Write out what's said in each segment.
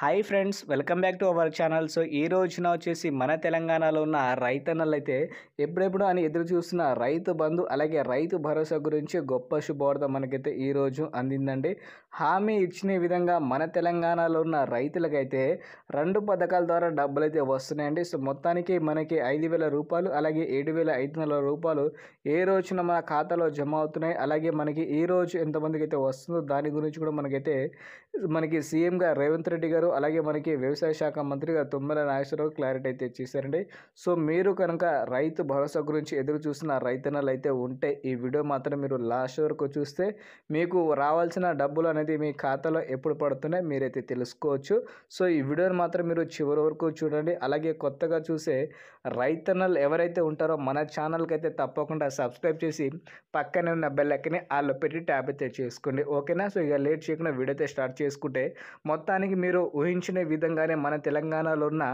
Hi friends, welcome back to our channel. So ఈ రోజున వచ్చేసి మన తెలంగాణలో ఉన్న రైతన్నలు అయితే ఎప్పుడెప్పుడు అని ఎదురు చూస్తున్న రైతు బంధు అలాగే రైతు భరోసా గురించి గొప్ప శుభవార్త మనకైతే ఈరోజు అందిందండి. హామీ ఇచ్చిన విధంగా మన తెలంగాణలో ఉన్న రైతులకైతే 2 పథకాల ద్వారా డబ్బులు అయితే వస్తున్నాయండి. సో మొత్తానికి మనకి 5,000 రూపాయలు అలాగే 7,500 రూపాయలు ఏ రోజున మన ఖాతాలో జమ అవుతున్నాయి. అలాగే మనకి ఈ రోజు ఎంతమందికి అయితే వస్తుందో దాని గురించి కూడా మనకి సీఎంగా రేవంత్ రెడ్డి గారు అలాగే మనకి వ్యవసాయ శాఖ మంత్రిగా తుమ్మల నాగేశ్వరరావు క్లారిటీ అయితే ఇచ్చేసారండి. సో మీరు కనుక రైతు భరోసా గురించి ఎదురు చూసిన రైతన్నలు అయితే ఉంటే ఈ వీడియో మాత్రం మీరు లాస్ట్ వరకు చూస్తే మీకు రావాల్సిన డబ్బులు అనేది మీ ఖాతాలో ఎప్పుడు పడుతున్నాయి మీరైతే తెలుసుకోవచ్చు. సో ఈ వీడియోని మాత్రం మీరు చివరి వరకు చూడండి. అలాగే కొత్తగా చూసే రైతన్నలు ఎవరైతే ఉంటారో మన ఛానల్కి అయితే తప్పకుండా సబ్స్క్రైబ్ చేసి పక్కనే ఉన్న బెల్ ఐకాన్ని ఆల్లో పెట్టి ట్యాప్ అయితే చేసుకోండి. ఓకేనా? సో ఇక లేట్ చేయకుండా వీడియో అయితే స్టార్ట్ చేసుకుంటే మొత్తానికి మీరు ఊహించిన విధంగానే మన తెలంగాణలో ఉన్న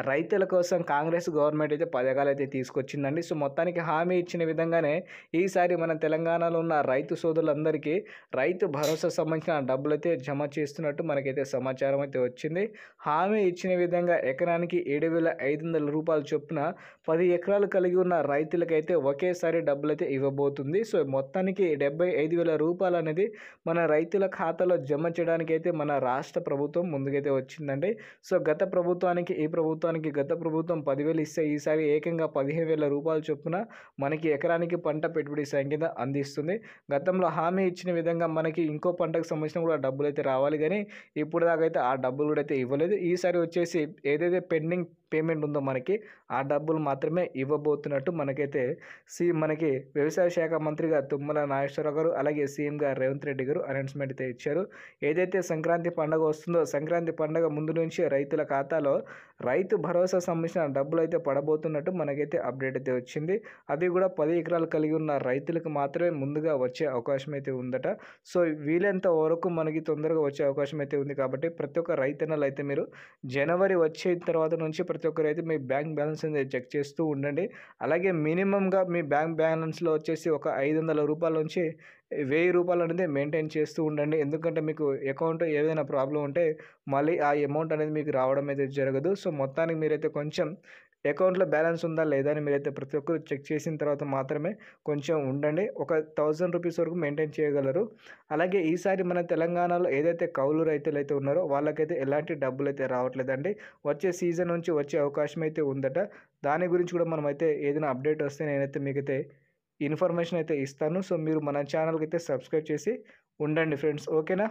రైతుల కోసం కాంగ్రెస్ గవర్నమెంట్ అయితే పథకాలు అయితే తీసుకొచ్చిందండి. సో మొత్తానికి హామీ ఇచ్చిన విధంగానే ఈసారి మన తెలంగాణలో ఉన్న రైతు సోదరులందరికీ రైతు భరోసా సంబంధించిన డబ్బులు అయితే జమ చేస్తున్నట్టు మనకైతే సమాచారం అయితే వచ్చింది. హామీ ఇచ్చిన విధంగా ఎకరానికి 7,500 రూపాయలు చొప్పున 10 ఎకరాలు కలిగి ఉన్న రైతులకైతే ఒకేసారి డబ్బులు అయితే ఇవ్వబోతుంది. సో మొత్తానికి 75,000 రూపాయలు అనేది మన రైతుల ఖాతాలో జమ చేయడానికి అయితే మన రాష్ట్ర ప్రభుత్వం ముందుకైతే వచ్చిందండి. సో గత ప్రభుత్వానికి ఈ ప్రభుత్వానికి గత ప్రభుత్వం 10,000 ఇస్తే ఈసారి ఏకంగా 15,000 రూపాయలు చొప్పున మనకి ఎకరానికి పంట పెట్టుబడి సాయం కింద అందిస్తుంది. గతంలో హామీ ఇచ్చిన విధంగా మనకి ఇంకో పంటకు సంబంధించిన కూడా డబ్బులు అయితే రావాలి, కానీ ఇప్పుడు దాకా అయితే ఆ డబ్బులు కూడా అయితే ఇవ్వలేదు. ఈసారి వచ్చేసి ఏదైతే పెండింగ్ పేమెంట్ ఉందో మనకి ఆ డబ్బులు మాత్రమే ఇవ్వబోతున్నట్టు మనకి వ్యవసాయ శాఖ మంత్రిగా తుమ్మల నాగేశ్వరరావు గారు అలాగే సీఎంగా రేవంత్ రెడ్డి గారు అనౌన్స్మెంట్ అయితే ఇచ్చారు. ఏదైతే సంక్రాంతి పండుగ వస్తుందో సంక్రాంతి పండుగ ముందు నుంచి రైతుల ఖాతాలో రైతు భరోసా సంబంధించిన డబ్బులు అయితే పడబోతున్నట్టు మనకైతే అప్డేట్ అయితే వచ్చింది. అది కూడా 10 ఎకరాలు కలిగి ఉన్న రైతులకు మాత్రమే ముందుగా వచ్చే అవకాశం అయితే ఉందట. సో వీలైనంత వరకు మనకి తొందరగా వచ్చే అవకాశం అయితే ఉంది. కాబట్టి ప్రతి ఒక్క రైతన్నలు అయితే మీరు జనవరి వచ్చే తర్వాత నుంచి ప్రతి ఒక్కరు అయితే మీ బ్యాంక్ బ్యాలెన్స్ అనేది చెక్ చేస్తూ ఉండండి. అలాగే మినిమంగా మీ బ్యాంక్ బ్యాలెన్స్లో వచ్చేసి ఒక 500 రూపాయల నుంచి 1000 రూపాయలు అనేది మెయింటైన్ చేస్తూ ఉండండి. ఎందుకంటే మీకు అకౌంట్ ఏదైనా ప్రాబ్లం ఉంటే మళ్ళీ ఆ అమౌంట్ అనేది మీకు రావడం అయితే జరగదు. సో మొత్తానికి మీరైతే కొంచెం అకౌంట్లో బ్యాలెన్స్ ఉందా లేదా అని మీరైతే ప్రతి ఒక్కరు చెక్ చేసిన తర్వాత మాత్రమే కొంచెం ఉండండి. ఒక 1000 రూపీస్ వరకు మెయింటైన్ చేయగలరు. అలాగే ఈసారి మన తెలంగాణలో ఏదైతే కౌలు రైతులు అయితే ఉన్నారో వాళ్ళకైతే ఎలాంటి డబ్బులు అయితే రావట్లేదండి. వచ్చే సీజన్ నుంచి వచ్చే అవకాశం అయితే ఉందట. దాని గురించి కూడా మనమైతే ఏదైనా అప్డేట్ వస్తే నేనైతే మీకైతే ఇన్ఫర్మేషన్ అయితే ఇస్తాను. సో మీరు మన ఛానల్కి అయితే సబ్స్క్రైబ్ చేసి ఉండండి ఫ్రెండ్స్. ఓకేనా?